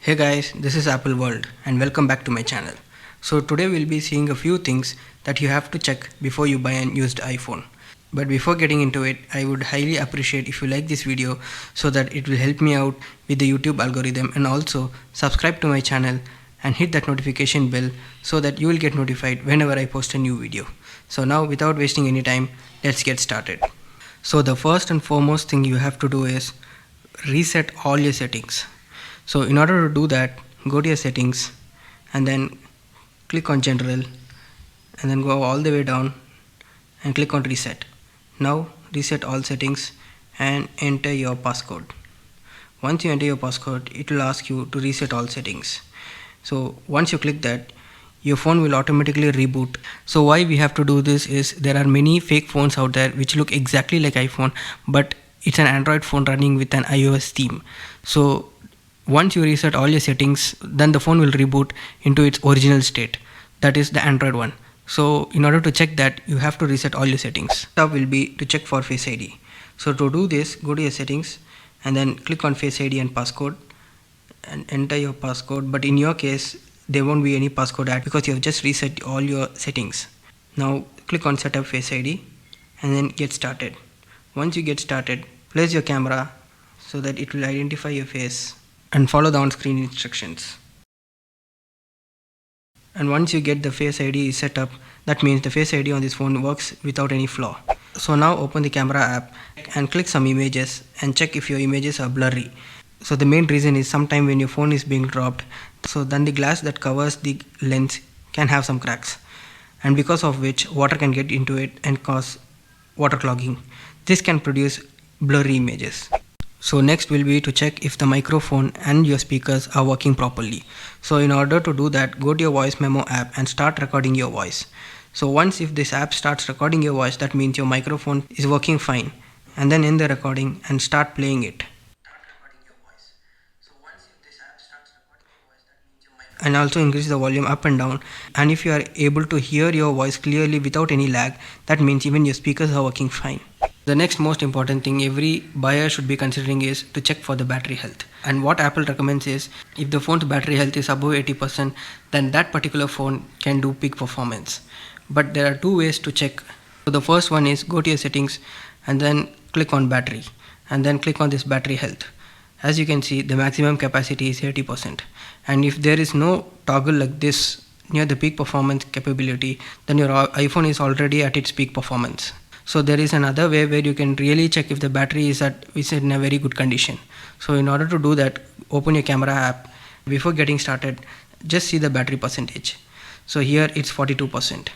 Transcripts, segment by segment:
Hey guys, this is Apple World and welcome back to my channel. So today we'll be seeing a few things that you have to check before you buy an used iPhone. But before getting into it, I would highly appreciate if you like this video so that it will help me out with the YouTube algorithm, and also subscribe to my channel and hit that notification bell so that you will get notified whenever I post a new video. So now without wasting any time, let's get started. So the first and foremost thing you have to do is reset all your settings. So in order to do that, go to your settings and then click on general and then go all the way down and click on reset. Now reset all settings and enter your passcode. Once you enter your passcode, it will ask you to reset all settings. So once you click that, your phone will automatically reboot. So why we have to do this is there are many fake phones out there which look exactly like iPhone, but it's an Android phone running with an iOS theme. So once you reset all your settings, then the phone will reboot into its original state, that is the Android one. So in order to check that, you have to reset all your settings. Step will be to check for Face ID. So to do this, go to your settings and then click on Face ID and passcode and enter your passcode. But in your case, there won't be any passcode added because you have just reset all your settings. Now click on Setup Face ID and then get started. Once you get started, place your camera so that it will identify your face and follow the on-screen instructions. And once you get the Face ID set up, that means the Face ID on this phone works without any flaw. So now open the camera app and click some images and check if your images are blurry. So the main reason is sometime when your phone is being dropped, so then the glass that covers the lens can have some cracks, and because of which water can get into it and cause water clogging. This can produce blurry images. So next will be to check if the microphone and your speakers are working properly. So in order to do that, go to your voice memo app and start recording your voice. So once if this app starts recording your voice, that means your microphone is working fine, and then end the recording and start playing it. And also increase the volume up and down, and if you are able to hear your voice clearly without any lag, that means even your speakers are working fine. The next most important thing every buyer should be considering is to check for the battery health. And what Apple recommends is if the phone's battery health is above 80%, then that particular phone can do peak performance. But there are two ways to check. So the first one is go to your settings and then click on battery and then click on this battery health. As you can see, the maximum capacity is 80%, and if there is no toggle like this near the peak performance capability, then your iPhone is already at its peak performance. So there is another way where you can really check if the battery is in a very good condition. So in order to do that, open your camera app. Before getting started, just see the battery percentage. So here it's 42%.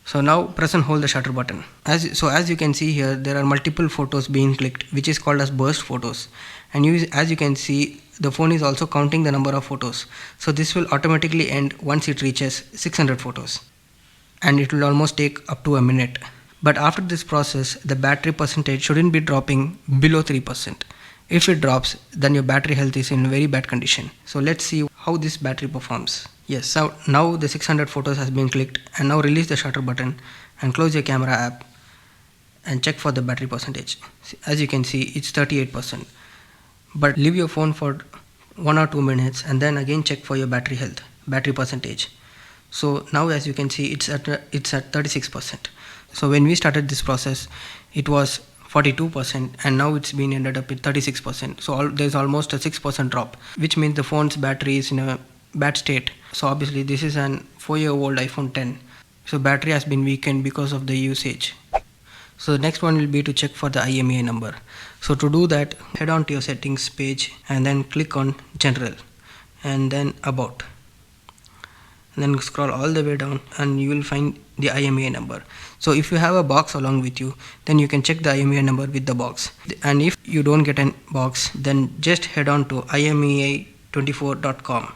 So now press and hold the shutter button. As you can see here, there are multiple photos being clicked, which is called as burst photos. And as you can see, the phone is also counting the number of photos. So this will automatically end once it reaches 600 photos. And it will almost take up to a minute. But after this process, the battery percentage shouldn't be dropping below 3%. If it drops, then your battery health is in very bad condition. So let's see how this battery performs. Yes, so now the 600 photos has been clicked, and now release the shutter button and close your camera app and check for the battery percentage. As you can see, it's 38%. But leave your phone for 1 or 2 minutes and then again check for your battery health, battery percentage. So now as you can see, it's at 36%. So when we started this process, it was 42%, and now it's been ended up with 36%. So there's almost a 6% drop, which means the phone's battery is in a bad state. So obviously this is an 4-year-old iPhone 10. So battery has been weakened because of the usage. So the next one will be to check for the IMEI number. So to do that, head on to your settings page and then click on general and then about. And then scroll all the way down and you will find the IMEI number. So if you have a box along with you, then you can check the IMEI number with the box. And if you don't get a box, then just head on to IMEI24.com.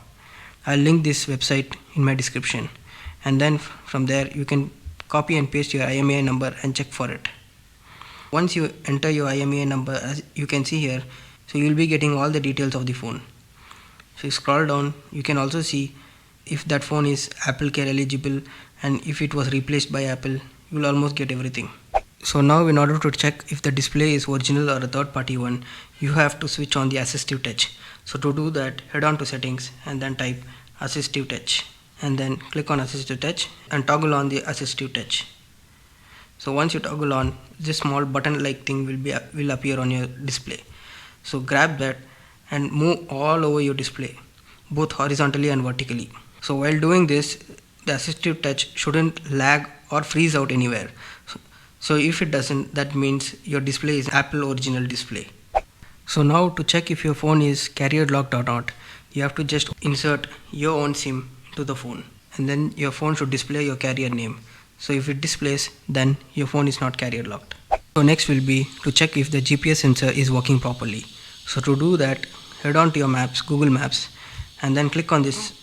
I'll link this website in my description, and then from there you can copy and paste your IMEI number and check for it. Once you enter your IMEI number, as you can see here, so you will be getting all the details of the phone. So you scroll down, you can also see if that phone is Apple Care eligible, and if it was replaced by Apple, you will almost get everything. So now in order to check if the display is original or a third party one, you have to switch on the assistive touch. So to do that, head on to settings and then type assistive touch, and then click on assistive touch and toggle on the assistive touch. So once you toggle on, this small button like thing will appear on your display. So grab that and move all over your display, both horizontally and vertically. So while doing this, the assistive touch shouldn't lag or freeze out anywhere. So if it doesn't, that means your display is Apple original display. So now to check if your phone is carrier locked or not, you have to just insert your own SIM into the phone, and then your phone should display your carrier name. So if it displays, then your phone is not carrier locked. So next will be to check if the GPS sensor is working properly. So to do that, head on to your maps, Google Maps, and then click on this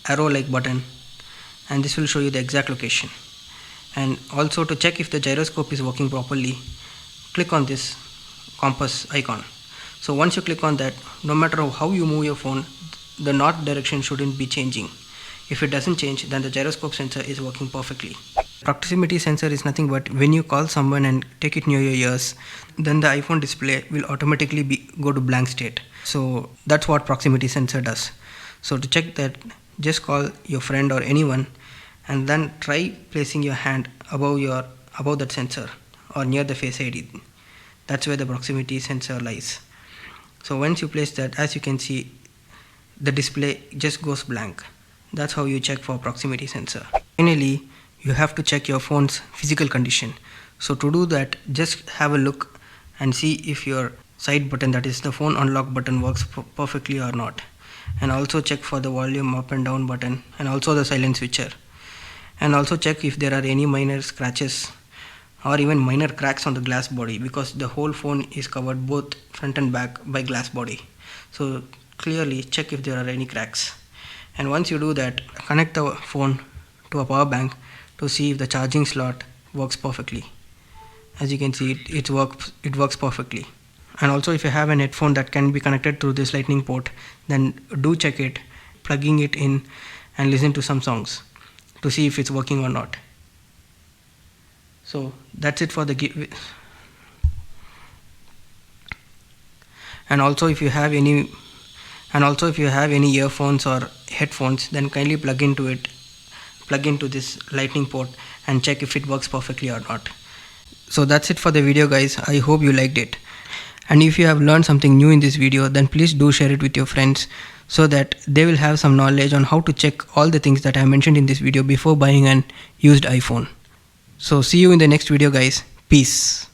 arrow like button, and this will show you the exact location. And also to check if the gyroscope is working properly, click on this compass icon. So once you click on that, no matter how you move your phone, the north direction shouldn't be changing. If it doesn't change, then the gyroscope sensor is working perfectly. Proximity sensor is nothing but when you call someone and take it near your ears, then the iPhone display will automatically go to blank state. So that's what proximity sensor does. So to check that, just call your friend or anyone and then try placing your hand above that sensor or near the Face ID. That's where the proximity sensor lies. So once you place that, as you can see, the display just goes blank. That's how you check for proximity sensor. Finally, you have to check your phone's physical condition. So to do that, just have a look and see if your side button, that is the phone unlock button, works perfectly or not. And also check for the volume up and down button and also the silent switcher. And also check if there are any minor scratches or even minor cracks on the glass body, because the whole phone is covered both front and back by glass body. So clearly check if there are any cracks. And once you do that, connect the phone to a power bank to see if the charging slot works perfectly. As you can see, it works perfectly. And also if you have an headphone that can be connected through this lightning port, then do check it, plugging it in and listen to some songs to see if it's working or not. So that's it for the and also if you have any earphones or headphones, then kindly plug into this lightning port and check if it works perfectly or not. So that's it for the video, guys. I hope you liked it. And if you have learned something new in this video, then please do share it with your friends so that they will have some knowledge on how to check all the things that I mentioned in this video before buying an used iPhone. So see you in the next video, guys. Peace.